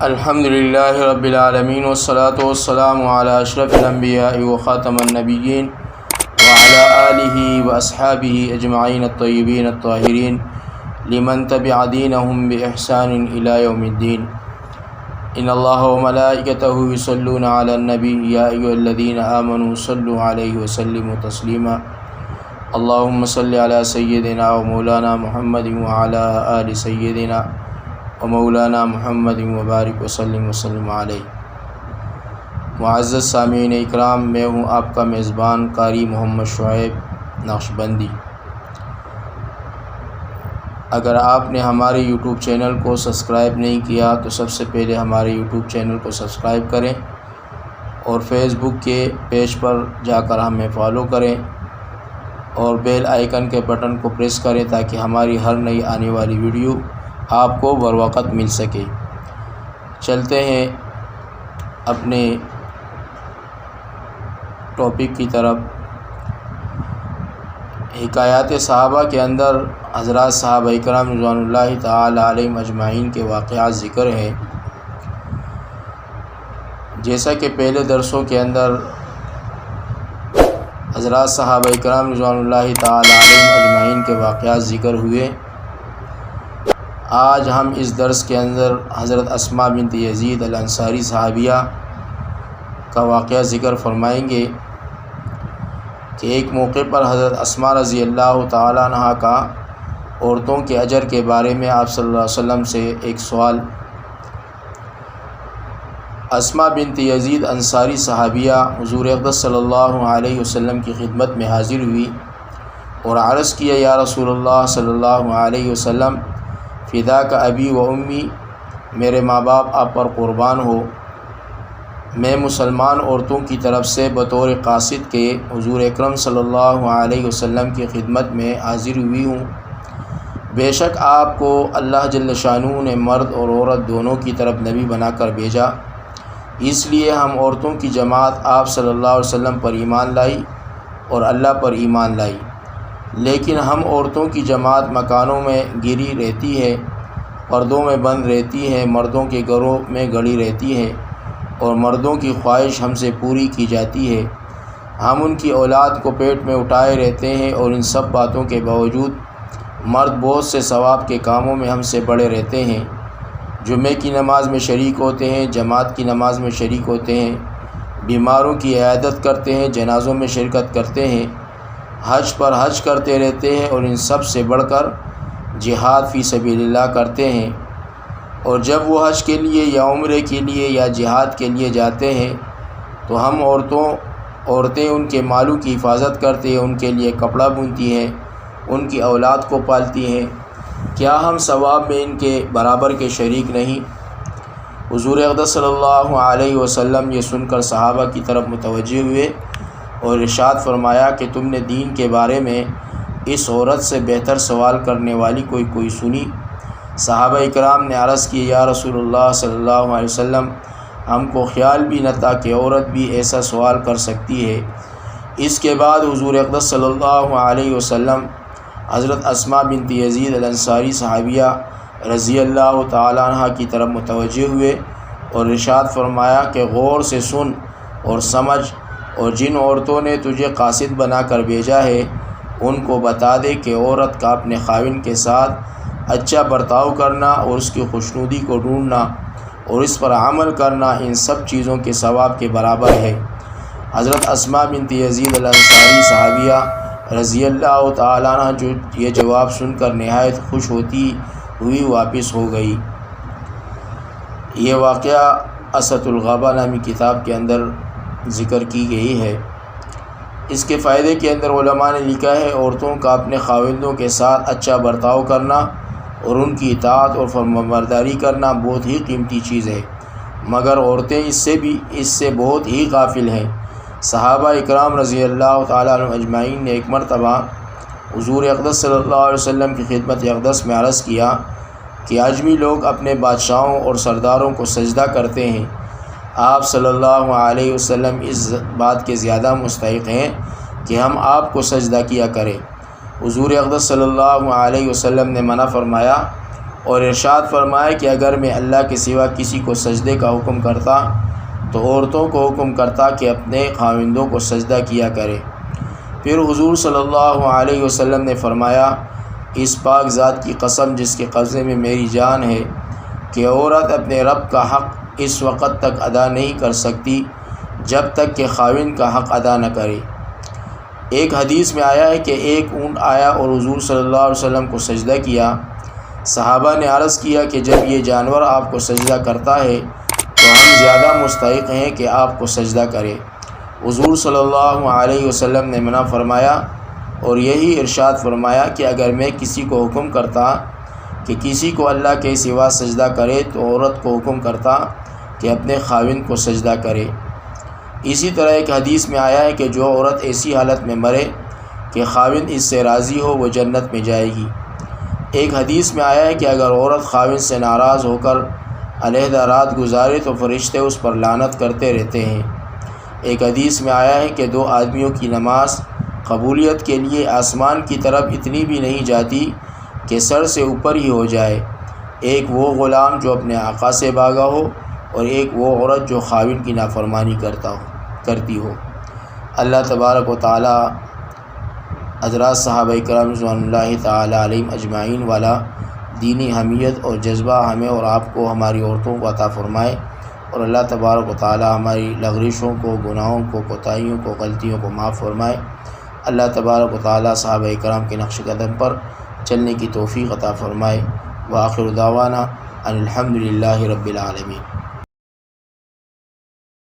الحمد للہ رب العالمین والصلاة والسلام علی اشرف الانبیاء وخاتم النبیین وعلی آلہ واصحابہ اجمعین الطیبین الطاہرین لمن تبع دینہم باحسان الی یوم الدین۔ ان اللہ وملائکتہ یصلون علی النبی یا ایھا الذین آمنوا صلوا علیہ وسلموا تسلیما۔ اللہم صل علی سیدنا و مولانا محمد وعلی آل سیدنا و مولانا محمد مبارک وسلم علیہ۔ معزز سامعین اکرام، میں ہوں آپ کا میزبان قاری محمد شعیب نقشبندی۔ اگر آپ نے ہمارے یوٹیوب چینل کو سبسکرائب نہیں کیا تو سب سے پہلے ہمارے یوٹیوب چینل کو سبسکرائب کریں اور فیس بک کے پیج پر جا کر ہمیں فالو کریں اور بیل آئیکن کے بٹن کو پریس کریں تاکہ ہماری ہر نئی آنے والی ویڈیو آپ کو بروقت مل سکے۔ چلتے ہیں اپنے ٹاپک کی طرف۔ حکایات صحابہ کے اندر حضرات صحابہ کرام رضوان اللہ تعالی علیہم اجمعین کے واقعات ذکر ہیں۔ جیسا کہ پہلے درسوں کے اندر حضرات صحابہ کرام رضوان اللہ تعالی علیہم اجمعین کے واقعات ذکر ہوئے، آج ہم اس درس کے اندر حضرت اسماء بنت یزید الانصاری صحابیہ کا واقعہ ذکر فرمائیں گے کہ ایک موقع پر حضرت اسماء رضی اللہ تعالیٰ عنہ کا عورتوں کے اجر کے بارے میں آپ صلی اللہ علیہ وسلم سے ایک سوال۔ اسماء بنت یزید انصاری صحابیہ حضور اقدس صلی اللہ علیہ وسلم کی خدمت میں حاضر ہوئی اور عرض کیا، یا رسول اللہ صلی اللہ علیہ وسلم، فداک ابی و امی، میرے ماں باپ آپ پر قربان ہو، میں مسلمان عورتوں کی طرف سے بطور قاصد کے حضور اکرم صلی اللہ علیہ وسلم کی خدمت میں حاضر ہوئی ہوں۔ بے شک آپ کو اللہ جل شانہ نے مرد اور عورت دونوں کی طرف نبی بنا کر بھیجا، اس لیے ہم عورتوں کی جماعت آپ صلی اللہ علیہ وسلم پر ایمان لائی اور اللہ پر ایمان لائی، لیکن ہم عورتوں کی جماعت مکانوں میں گری رہتی ہے، پردوں میں بند رہتی ہے، مردوں کے گھروں میں گڑی رہتی ہے اور مردوں کی خواہش ہم سے پوری کی جاتی ہے، ہم ان کی اولاد کو پیٹ میں اٹھائے رہتے ہیں، اور ان سب باتوں کے باوجود مرد بہت سے ثواب کے کاموں میں ہم سے بڑے رہتے ہیں، جمعے کی نماز میں شریک ہوتے ہیں، جماعت کی نماز میں شریک ہوتے ہیں، بیماروں کی عیادت کرتے ہیں، جنازوں میں شرکت کرتے ہیں، حج پر حج کرتے رہتے ہیں، اور ان سب سے بڑھ کر جہاد فی سبیل اللہ کرتے ہیں۔ اور جب وہ حج کے لیے یا عمرے کے لیے یا جہاد کے لیے جاتے ہیں تو ہم عورتیں ان کے مالوں کی حفاظت کرتے ہیں، ان کے لیے کپڑا بنتی ہیں، ان کی اولاد کو پالتی ہیں، کیا ہم ثواب میں ان کے برابر کے شریک نہیں؟ حضور اقدس صلی اللہ علیہ وسلم یہ سن کر صحابہ کی طرف متوجہ ہوئے اور ارشاد فرمایا کہ تم نے دین کے بارے میں اس عورت سے بہتر سوال کرنے والی کوئی سنی؟ صحابہ اکرام نے عرض کی، یا رسول اللہ صلی اللہ علیہ وسلم، ہم کو خیال بھی نہ تھا کہ عورت بھی ایسا سوال کر سکتی ہے۔ اس کے بعد حضور اقدس صلی اللہ علیہ وسلم حضرت اسماء بنت یزید الانصاری صحابیہ رضی اللہ تعالیٰ عنہ کی طرف متوجہ ہوئے اور ارشاد فرمایا کہ غور سے سن اور سمجھ، اور جن عورتوں نے تجھے قاصد بنا کر بھیجا ہے ان کو بتا دے کہ عورت کا اپنے خاوند کے ساتھ اچھا برتاؤ کرنا اور اس کی خوشنودی کو ڈھونڈنا اور اس پر عمل کرنا ان سب چیزوں کے ثواب کے برابر ہے۔ حضرت اسماء بنت یزید الانصاری صحابیہ رضی اللہ تعالیٰ عنہ جو یہ جواب سن کر نہایت خوش ہوتی ہوئی واپس ہو گئی۔ یہ واقعہ اسۃ الغابہ نامی کتاب کے اندر ذکر کی گئی ہے۔ اس کے فائدے کے اندر علماء نے لکھا ہے، عورتوں کا اپنے خاوندوں کے ساتھ اچھا برتاؤ کرنا اور ان کی اطاعت اور فرمانبرداری کرنا بہت ہی قیمتی چیز ہے، مگر عورتیں اس سے بہت ہی غافل ہیں۔ صحابہ اکرام رضی اللہ تعالیٰ عنہ اجمعین نے ایک مرتبہ حضور اقدس صلی اللہ علیہ وسلم کی خدمت اقدس میں عرض کیا کہ عجمی لوگ اپنے بادشاہوں اور سرداروں کو سجدہ کرتے ہیں، آپ صلی اللہ علیہ وسلم اس بات کے زیادہ مستحق ہیں کہ ہم آپ کو سجدہ کیا کریں۔ حضور اقدس صلی اللہ علیہ وسلم نے منع فرمایا اور ارشاد فرمایا کہ اگر میں اللہ کے سوا کسی کو سجدے کا حکم کرتا تو عورتوں کو حکم کرتا کہ اپنے خاوندوں کو سجدہ کیا کرے۔ پھر حضور صلی اللہ علیہ وسلم نے فرمایا، اس پاک ذات کی قسم جس کے قبضے میں میری جان ہے کہ عورت اپنے رب کا حق اس وقت تک ادا نہیں کر سکتی جب تک کہ خاوند کا حق ادا نہ کرے۔ ایک حدیث میں آیا ہے کہ ایک اونٹ آیا اور حضور صلی اللہ علیہ وسلم کو سجدہ کیا۔ صحابہ نے عرض کیا کہ جب یہ جانور آپ کو سجدہ کرتا ہے تو ہم زیادہ مستحق ہیں کہ آپ کو سجدہ کرے۔ حضور صلی اللہ علیہ وسلم نے منع فرمایا اور یہی ارشاد فرمایا کہ اگر میں کسی کو حکم کرتا کہ کسی کو اللہ کے سوا سجدہ کرے تو عورت کو حکم کرتا کہ اپنے خاوند کو سجدہ کرے۔ اسی طرح ایک حدیث میں آیا ہے کہ جو عورت ایسی حالت میں مرے کہ خاوند اس سے راضی ہو وہ جنت میں جائے گی۔ ایک حدیث میں آیا ہے کہ اگر عورت خاوند سے ناراض ہو کر علیحدہ رات گزارے تو فرشتے اس پر لعنت کرتے رہتے ہیں۔ ایک حدیث میں آیا ہے کہ دو آدمیوں کی نماز قبولیت کے لیے آسمان کی طرف اتنی بھی نہیں جاتی کہ سر سے اوپر ہی ہو جائے، ایک وہ غلام جو اپنے آقا سے بھاگا ہو اور ایک وہ عورت جو خاوند کی نافرمانی کرتی ہو۔ اللہ تبارک و تعالی حضرات صحابہ کرام رضوان اللہ تعالی علیہم اجمعین والا دینی حمیت اور جذبہ ہمیں اور آپ کو ہماری عورتوں کو عطا فرمائے، اور اللہ تبارک و تعالی ہماری لغزشوں کو، گناہوں کو، کوتاہیوں کو، غلطیوں کو معاف فرمائے۔ اللہ تبارک و تعالی صحابہ کرام کے نقش قدم پر چلنے کی توفیق عطا فرمائے۔ وآخر دعوانا ان الحمد للہ رب العالمین۔